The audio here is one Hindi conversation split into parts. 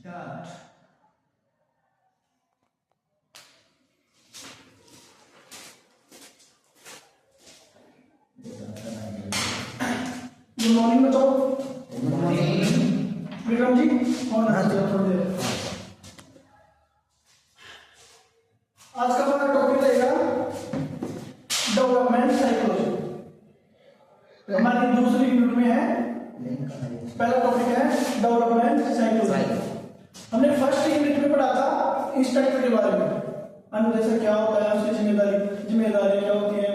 स्टार्ट। गुड मॉर्निंग बच्चों। Good morning. विक्रम जी और आज का हमारा टॉपिक रहेगा डेवलपमेंट साइकोलॉजी। हमारी दूसरी यूनिट में है। पहला टॉपिक है डेवलपमेंट साइकोलॉजी। हमने फर्स्ट यूनिट में पढ़ा था इंस्ट्रक्टर के बारे में, अनुदेशक क्या होता है, उसकी जिम्मेदारी क्या होती है,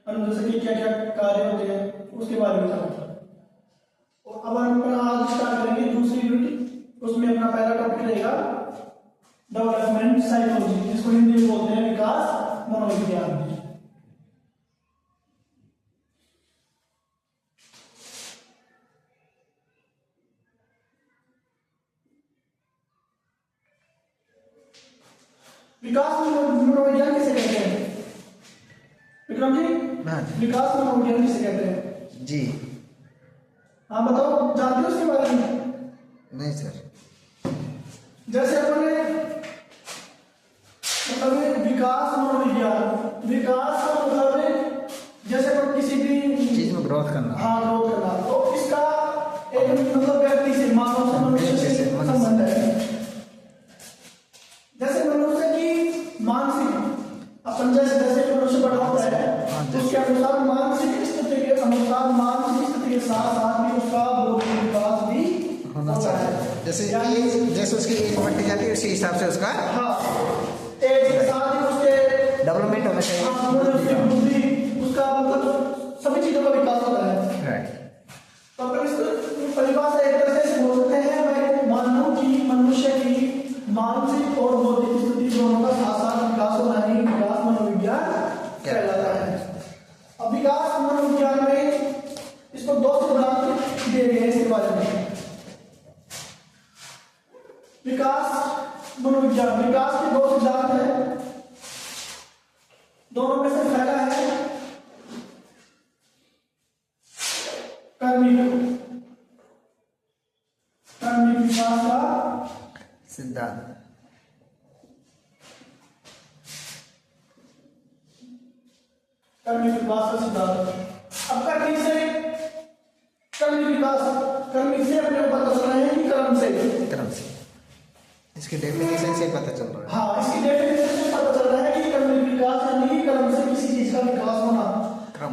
अनुदेशक के क्या क्या कार्य होते हैं, उसके बारे में जाना था। और अब हम आज स्टार्ट करेंगे दूसरी यूनिट। उसमें अपना पहला टॉपिक रहेगा डेवलपमेंट साइकोलॉजी, जिसको हिंदी में बोलते हैं विकास मनोविज्ञान। विकास मनोविज्ञान किसे कहते हैं विक्रम जी? विकास मनोविज्ञान किसे कहते हैं जी? हाँ बताओ, जानते हो उसके बारे में? नहीं सर। जैसे अपने मतलब विकास मनोविज्ञान, विकास का मतलब है जैसे अपन किसी भी चीज में ग्रोथ करना। हाँ ग्रोथ करना, तो इसका एक मतलब व्यक्ति से, मानव से, मनुष्य से संबंध है। जैसे मनुष्य की मानसिक, अपन जैसे जैसे मनुष्य बड़ा होता है तो उसके अनुसार मानसिक स्थिति के अनुसार, मानसिक स्थिति के साथ साथ भी उसका बौद्धिक विकास भी होना चाहिए। जैसे उसकी एज बढ़ती जाती है उसी हिसाब से उसका एज के साथ ही उसके डेवलपमेंट होना चाहिए। उसकी बुद्धि, उसका मतलब सभी चीजों का विकास होता है। राइट। तो अपन इसको परिभाषा एक तरह से बोलते हैं भाई, मानव की, मनुष्य की मानसिक और बौद्धिक स्थिति दोनों का साथ साथ विकास होना ही विकास मनोविज्ञान कहलाता है। अब विकास मनोविज्ञान में इसको दो सिद्धांत दिए गए हैं इसके बारे में। विकास मनोविज्ञान, विकास के दो सिद्धांत हैं, दोनों में से पहला है कर्मिक विकास का सिद्धांत। कर्मिक विकास का सिद्धांत। अब कर्मिक से अपने को पता चल रहा है कि क्रम से इसके डेफिनेशन से पता चल रहा है। हाँ, इसकी डेफिनेशन से पता चल रहा है कि कर्मिक विकास यानी कि क्रम से किसी चीज का विकास होना।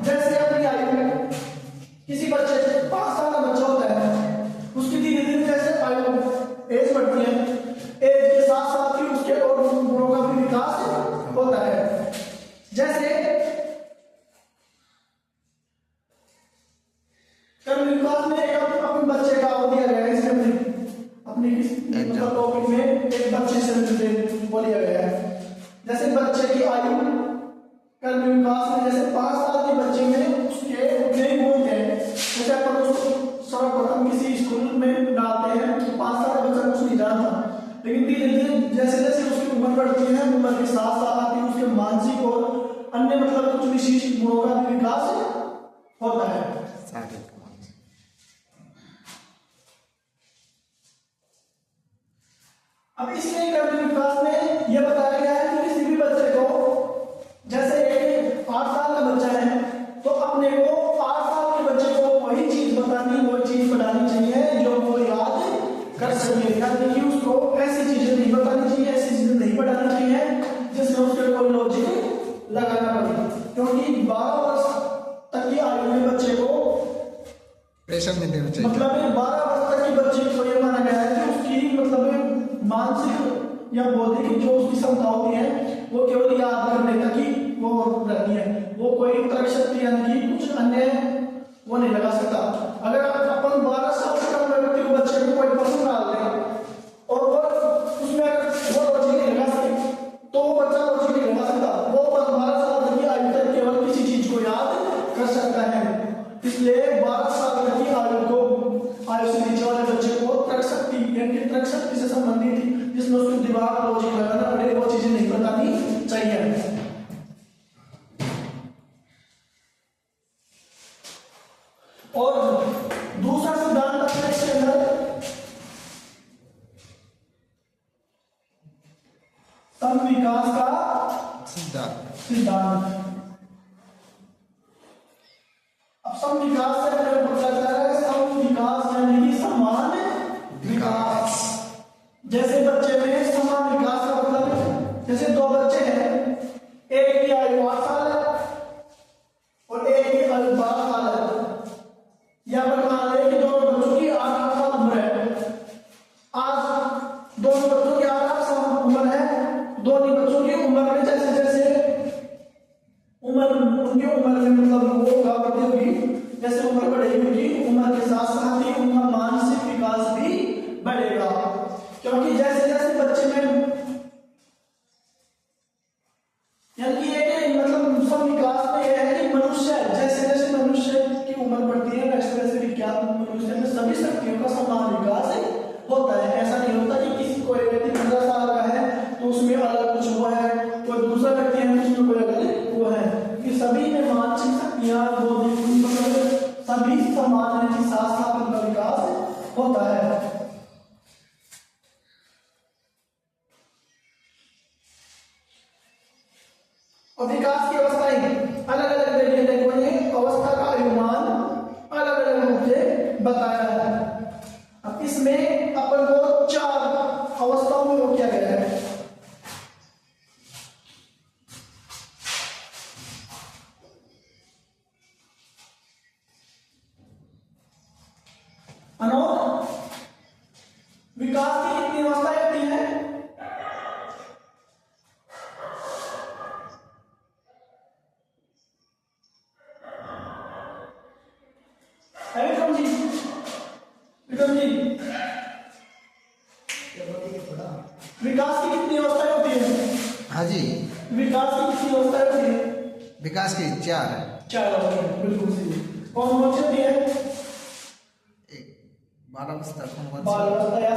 जैसे अपनी आयु में किसी बच्चे से 5 साल का बच्चा होता है, उसकी धीरे धीरे जैसे आयु एज बढ़ती है, एज के साथ साथ ही उसके और गुणों का भी विकास होता है। जैसे कर्मिक विकास में एक अपने बच्चे का दिया गया है, इसमें अपनी मतलब टॉपिक में एक बच्चे से बोलिया गया है। जैसे बच्चे की आयु कर्मिक विकास में जैसे 5 साल के बच्चे में उसके उतने ही गुण थे। जैसे अपन उसको सर्वप्रथम किसी स्कूल में डालते हैं तो 5 साल का बच्चा कुछ नहीं जानता, लेकिन धीरे धीरे जैसे जैसे उसकी उम्र बढ़ती है, उम्र के साथ साथ ही उसके मानसिक और अन्य मतलब कुछ विशिष्ट गुणों का भी विकास होता है। अब इसमें कर्मिक विकास में यह बताया गया है कि किसी भी बच्चे को, जैसे एक 8 साल का बच्चा है तो अपने को 8 साल के बच्चे को वही चीज बतानी, वही चीज पढ़ानी चाहिए जो वो याद कर सके। यानी कि उसको ऐसी चीजें नहीं बतानी चाहिए, ऐसी चीजें नहीं पढ़ानी चाहिए जिसमें उसके कोई लॉजिक लगाना पड़े, क्योंकि 12 वर्ष तक की आयु में बच्चे को प्रेशर नहीं देना चाहिए। मतलब 12 वर्ष तक के बच्चे को यह माना गया है कि उसकी मतलब मानसिक या बौद्धिक जो उसकी क्षमता होती है वो केवल याद करने तक ही वो रहती है, वो कोई तर्क शक्ति यानी कि कुछ अन्य वो नहीं लगा सकता। अगर अपन 12 साल से कम व्यक्ति को बच्चे को कोई प्रश्न डाल दें और वो उसमें वो लॉजिक नहीं लगा सके तो वो बच्चा लॉजिक नहीं लगा सकता। वो 12 साल तक की आयु तक केवल किसी चीज को याद कर सकता है। इसलिए 12 साल तक की आयु से नीचे वाले बच्चे को तर्क शक्ति यानी कि तर्क शक्ति से संबंधित जिसमें उसको दिमाग लॉजिक लगाना पड़े वो चीजें नहीं बतानी चाहिए। और दूसरा सिद्धांत अपने इसके अंदर सम विकास का सिद्धांत। अब सम विकास से हमें पता चला है सम विकास यानी कि समान विकास। जैसे बच्चे में समान विकास का मतलब है, जैसे दो बच्चे हैं, एक की आयु 8 साल है और एक की आयु 12 साल है। या पर मान लें कि दोनों बच्चों की 8 साल उम्र है। आज दोनों बच्चों की 8 साल उम्र है। दोनों बच्चों की उम्र में जैसे जैसे उनकी उम्र में मतलब वो बढ़ती होगी, जैसे उम्र बढ़ेगी उनकी उम्र के साथ साथ ही उनका मानसिक विकास भी बढ़ेगा। क्योंकि जैसे जैसे बच्चे में यानी कि एक मतलब सम विकास में यह है कि मनुष्य जैसे जैसे मनुष्य की उम्र बढ़ती है वैसे वैसे विज्ञान मनुष्य में सभी शक्तियों का समान विकास होता है। ऐसा नहीं होता कि किसी कोई व्यक्ति 15 साल का है तो उसमें अलग कुछ वो है, कोई दूसरा व्यक्ति है उसमें कोई अलग वो है। कि सभी में मानसिक शक्तियां सभी समान है कि साथ साथ उनका विकास होता है। और विकास की अवस्थाएं अलग अलग तरीके से अवस्था का अनुमान अलग अलग रूप से बताया है। अब इसमें अपन को 4 अवस्थाओं में वो किया गया है। अनोख विकास की कितनी अवस्थाएं होती हैं? विक्रम जी, विक्रम जी, विकास की कितनी अवस्थाएं होती है? हाँ जी, विकास की कितनी अवस्थाएं होती है? विकास की 4 अवस्थाएं, बिल्कुल सही। कौन कौन सी होती है? बाल अवस्था, बाल अवस्था या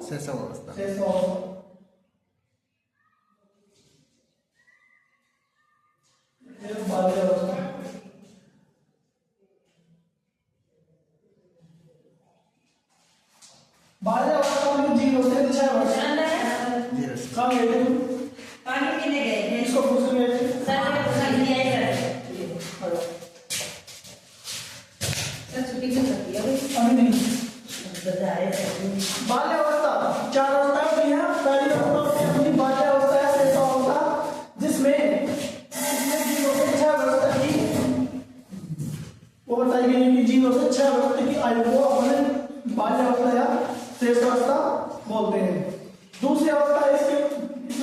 शैशव अवस्था। बाल्य अवस्था। बाल्य अवस्था में 0 से 6 वर्ष कहाँ गए थे? पानी पीने गए थे। इसको पूछ गए थे। अभी नहीं। बाल्य अवस्था 4 अवस्था होती है। पहली अवस्था होती है अपनी बाल्य अवस्था या शैशव अवस्था, जिसमें 0 से 6 वर्ष तक की वो बताई गई कि 0 से 6 वर्ष तक की आयु को अपन बाल्य अवस्था या शैशव अवस्था बोलते हैं। दूसरी अवस्था इसमें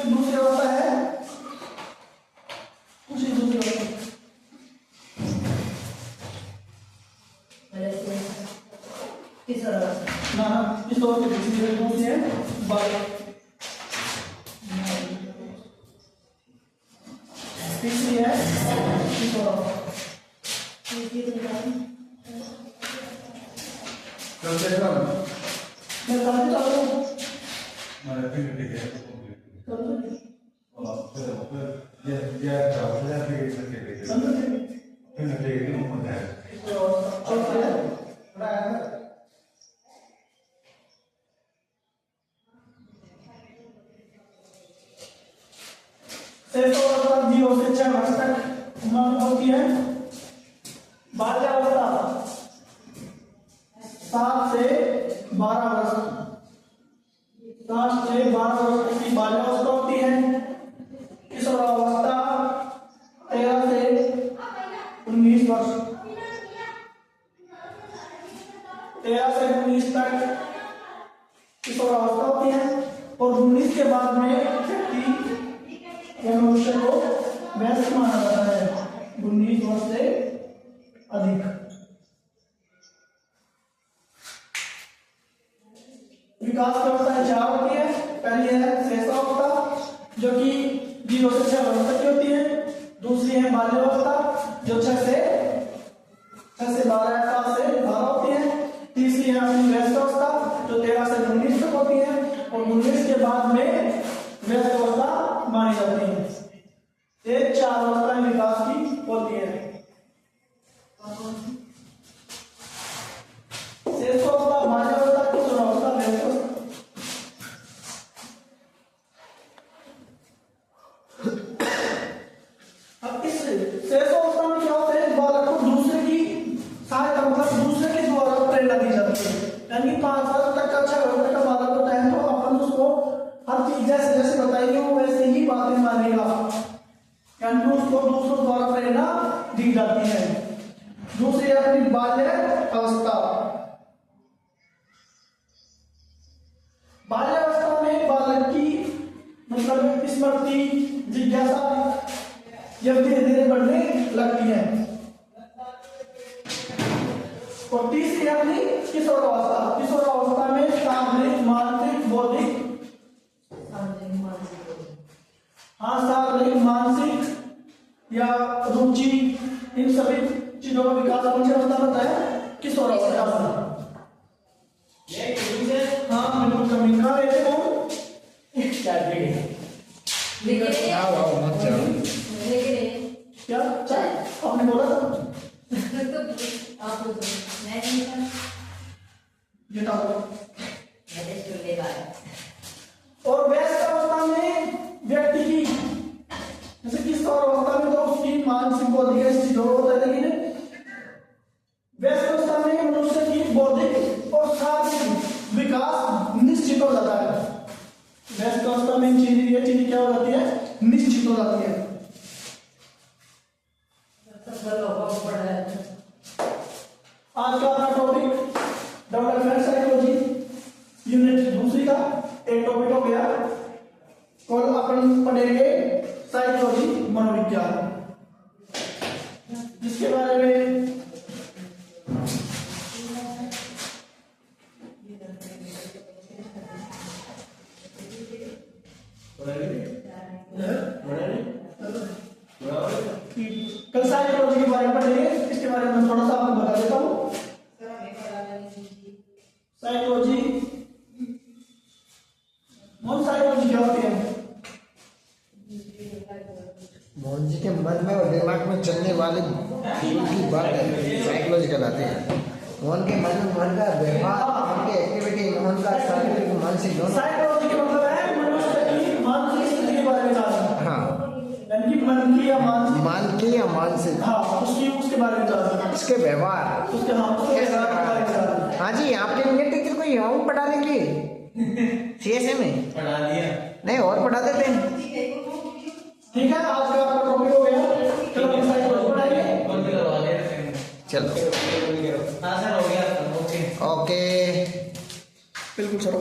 दूसरी अवस्था है दूसरी अवस्था ना इस दौर के दूसरी है बाल्य। तीसरी है मैं गाड़ी चला रहा हूँ। शैशव अवस्था 0 से 6 वर्ष तक उम्र होती है। बाल्य अवस्था 7 से 12 वर्ष, 7 से 12 वर्ष तक की बाल्य अवस्था होती है। किशोर अवस्था 13 से 19 वर्ष, 13 से 19 तक किशोर अवस्था होती है। और 19 के बाद में व्यक्ति मनुष्य को वयस्क माना जाता है, 19 वर्ष से अधिक। विकास की अवस्थाएं 4 होती है। पहली है शैशव अवस्था जो कि 0 से 6 वर्ष तक की होती है। दूसरी है बाल्य अवस्था जो 6 से 12 या 7 से 12 होती है। तीसरी है अपनी वयस्क अवस्था जो 13 से 19 तक होती है। और 19 के बाद में वयस्क अवस्था मानी जाती है। ये 4 अवस्थाएं विकास की होती है। शैशव अवस्था, बाल्य अवस्था, किशोर अवस्था, वयस्क अवस्था। 5 साल तक का 6 घंटे का बालक होता है, तो अपन उसको हर चीज जैसे जैसे बताएंगे वो वैसे ही बातें मानेगा, यानी उसको दूसरों द्वारा प्रेरणा दी जाती है। दूसरी अपनी बाल्य अवस्था। बाल्यावस्था में बालक की मतलब स्मृति, जिज्ञासा जब धीरे धीरे बढ़ने लगती है। और तीसरी अपनी किशोरावस्था। किशोरावस्था में शारीरिक, मानसिक, बौद्धिक, शारीरिक, मानसिक या रुचि, इन सभी चीजों का विकास कौन सी अवस्था होता है? किशोरावस्था। हाँ बिल्कुल, कमी खा रहे थे वो क्या चाय आपने बोला था? और वयस्क अवस्था में व्यक्ति की, जैसे किशोर अवस्था में तो उसकी मानसिक बौद्धिक स्थिति होता है, लेकिन वयस्क अवस्था में मनुष्य की बौद्धिक और शारीरिक विकास निश्चित हो जाता है। वयस्क अवस्था में ये चीज क्या हो जाती है? निश्चित हो जाती है। आज का अपना टॉपिक डेवलपमेंट साइकोलॉजी यूनिट दूसरी का एक टॉपिक हो गया। कल अपन पढ़ेंगे साइकोलॉजी मनोविज्ञान, जिसके बारे में कल साइकोलॉजी के बारे में पढ़ेंगे। इसके बारे में थोड़ा सा आपको बता देता हूँ। साइकोलॉजी, साइकोलॉजी क्या होती है? मोहन जी के मन में और दिमाग में चलने वाली की बात साइकोलॉजी कहलाती है। मोहन के मन का व्यवहार, उनकी एक्टिविटी, मोहन का शारीरिक, मानसिक दोनों। साइकोलॉजी का मतलब है मनुष्य की मानसिक स्थिति के बारे में जानना। हाँ, यानी कि मन की या मानसिक, मान की या मानसिक, हाँ उसके बारे में जानना, उसके व्यवहार, उसके व्यवहार के बारे में जानना। हाँ जी, आपके लिए टीचर कोई और पढ़ाने के लिए सीएसए में पढ़ा दिया नहीं और पढ़ा देते हैं। ठीक है, आज का आपका टॉपिक हो गया। चलो हम साइकोलॉजी पढ़ाएंगे। बंद करवा ले। चलो हाँ सर, हो गया। ओके ओके बिल्कुल चलो।